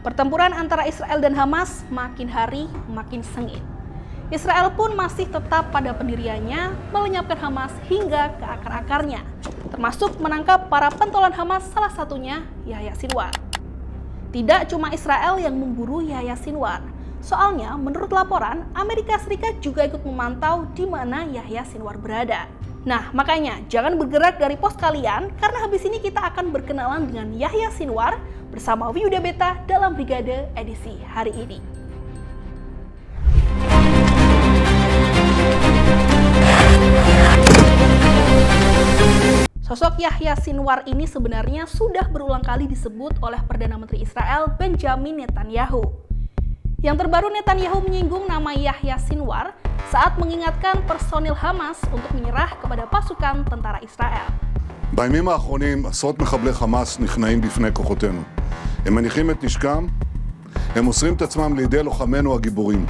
Pertempuran antara Israel dan Hamas makin hari makin sengit. Israel pun masih tetap pada pendiriannya melenyapkan Hamas hingga ke akar-akarnya, termasuk menangkap para pentolan Hamas, salah satunya Yahya Sinwar. Tidak cuma Israel yang memburu Yahya Sinwar, soalnya menurut laporan Amerika Serikat juga ikut memantau di mana Yahya Sinwar berada. Nah, makanya jangan bergerak dari pos kalian karena habis ini kita akan berkenalan dengan Yahya Sinwar bersama Wiyuda Beta dalam Brigade edisi hari ini. Sosok Yahya Sinwar ini sebenarnya sudah berulang kali disebut oleh Perdana Menteri Israel Benjamin Netanyahu. Yang terbaru, Netanyahu menyinggung nama Yahya Sinwar saat mengingatkan personil Hamas untuk menyerah kepada pasukan tentara Israel. בימים האחרונים עשרות מחבלי חמאס נכנעים בפני כוחותינו. הם מניחים את נשקם, הם מוסרים את עצמם לידי לוחמינו הגיבורים.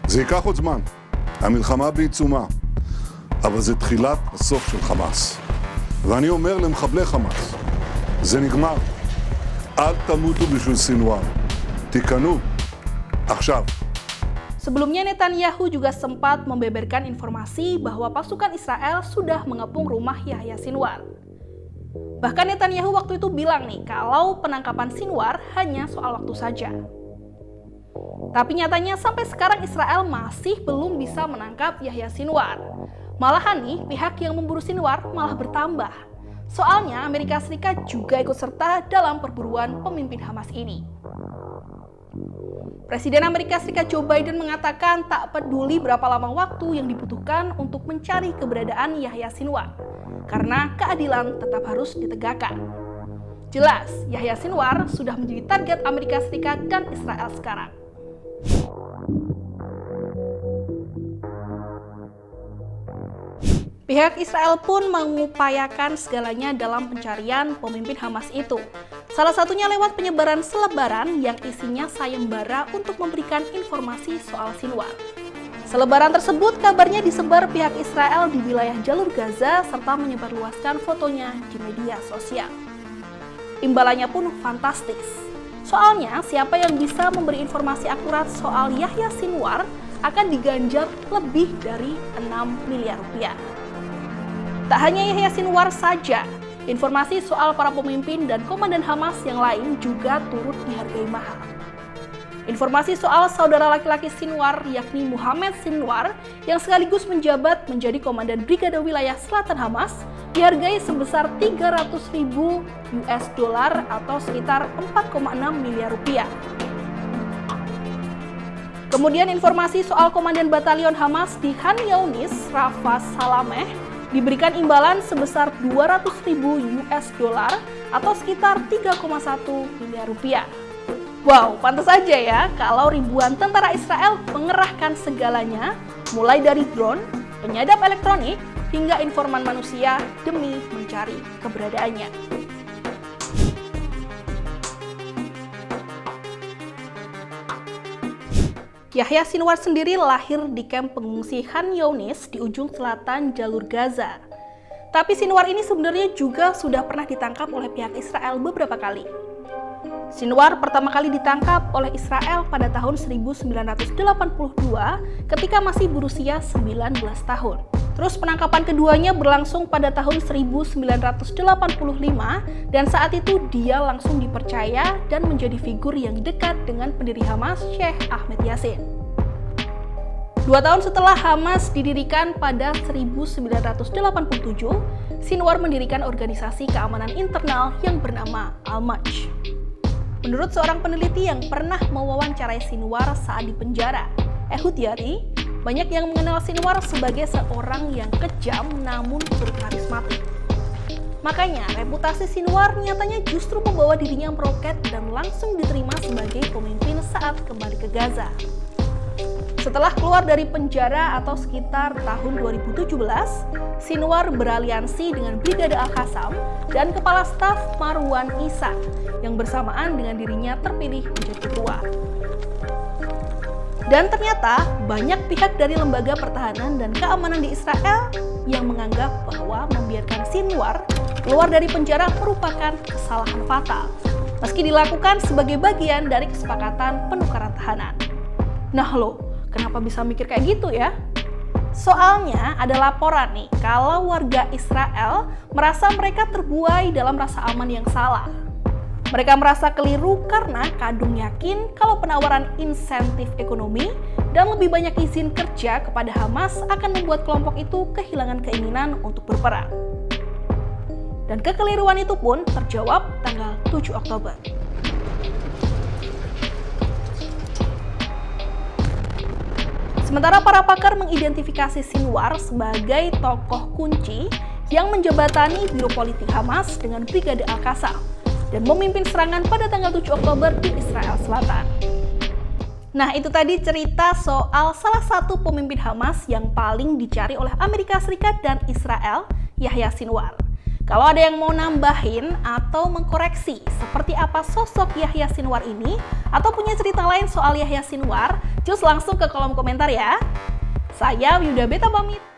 זה ייקח עוד זמן, המלחמה בעיצומה, אבל זה תחילת הסוף של חמאס. ואני אומר למחבלי חמאס, זה נגמר. אל תמותו בשביל סינואר. תיכנו. עכשיו. Sebelumnya Netanyahu juga sempat membeberkan informasi bahwa pasukan Israel sudah mengepung rumah Yahya Sinwar. Bahkan Netanyahu waktu itu bilang nih kalau penangkapan Sinwar hanya soal waktu saja. Tapi nyatanya sampai sekarang Israel masih belum bisa menangkap Yahya Sinwar. Malahan nih pihak yang memburu Sinwar malah bertambah. Soalnya Amerika Serikat juga ikut serta dalam perburuan pemimpin Hamas ini. Presiden Amerika Serikat Joe Biden mengatakan tak peduli berapa lama waktu yang dibutuhkan untuk mencari keberadaan Yahya Sinwar, karena keadilan tetap harus ditegakkan. Jelas, Yahya Sinwar sudah menjadi target Amerika Serikat dan Israel sekarang. Pihak Israel pun mengupayakan segalanya dalam pencarian pemimpin Hamas itu. Salah satunya lewat penyebaran selebaran yang isinya sayembara untuk memberikan informasi soal Sinwar. Selebaran tersebut kabarnya disebar pihak Israel di wilayah jalur Gaza serta menyebarluaskan fotonya di media sosial. Imbalannya pun fantastis. Soalnya siapa yang bisa memberi informasi akurat soal Yahya Sinwar akan diganjar lebih dari 6 miliar rupiah. Tak hanya Yahya Sinwar saja, informasi soal para pemimpin dan komandan Hamas yang lain juga turut dihargai mahal. Informasi soal saudara laki-laki Sinwar yakni Muhammad Sinwar yang sekaligus menjabat menjadi komandan Brigade Wilayah Selatan Hamas dihargai sebesar 300.000 US dollar atau sekitar 4,6 miliar rupiah. Kemudian informasi soal komandan batalion Hamas di Khan Younis, Rafah Salameh, diberikan imbalan sebesar 200.000 US dollar atau sekitar 3,1 miliar rupiah. Wow, pantas aja ya kalau ribuan tentara Israel mengerahkan segalanya, mulai dari drone, penyadap elektronik, hingga informan manusia demi mencari keberadaannya. Yahya Sinwar sendiri lahir di kamp pengungsi Khan Younis di ujung selatan jalur Gaza. Tapi Sinwar ini sebenarnya juga sudah pernah ditangkap oleh pihak Israel beberapa kali. Sinwar pertama kali ditangkap oleh Israel pada tahun 1982 ketika masih berusia 19 tahun. Terus penangkapan keduanya berlangsung pada tahun 1985 dan saat itu dia langsung dipercaya dan menjadi figur yang dekat dengan pendiri Hamas, Sheikh Ahmed Yassin. 2 tahun setelah Hamas didirikan pada 1987, Sinwar mendirikan organisasi keamanan internal yang bernama Al-Majh. Menurut seorang peneliti yang pernah mewawancarai Sinwar saat di penjara, Ehud Yari, banyak yang mengenal Sinwar sebagai seorang yang kejam namun berkarismatik. Makanya, reputasi Sinwar nyatanya justru membawa dirinya meroket dan langsung diterima sebagai pemimpin saat kembali ke Gaza. Setelah keluar dari penjara atau sekitar tahun 2017, Sinwar beraliansi dengan Brigade Al-Qassam dan Kepala Staf Marwan Issa yang bersamaan dengan dirinya terpilih menjadi ketua. Dan ternyata banyak pihak dari lembaga pertahanan dan keamanan di Israel yang menganggap bahwa membiarkan Sinwar keluar dari penjara merupakan kesalahan fatal. meski dilakukan sebagai bagian dari kesepakatan penukaran tahanan. Nah loh, kenapa bisa mikir kayak gitu ya? Soalnya ada laporan nih kalau warga Israel merasa mereka terbuai dalam rasa aman yang salah. Mereka merasa keliru karena kadung yakin kalau penawaran insentif ekonomi dan lebih banyak izin kerja kepada Hamas akan membuat kelompok itu kehilangan keinginan untuk berperang. Dan kekeliruan itu pun terjawab tanggal 7 Oktober. Sementara para pakar mengidentifikasi Sinwar sebagai tokoh kunci yang menjebatani biro politik Hamas dengan Brigade Al-Qassam dan memimpin serangan pada tanggal 7 Oktober di Israel Selatan. Nah, itu tadi cerita soal salah satu pemimpin Hamas yang paling dicari oleh Amerika Serikat dan Israel, Yahya Sinwar. Kalau ada yang mau nambahin atau mengkoreksi seperti apa sosok Yahya Sinwar ini, atau punya cerita lain soal Yahya Sinwar, cus langsung ke kolom komentar ya. Saya Yuda Beta pamit.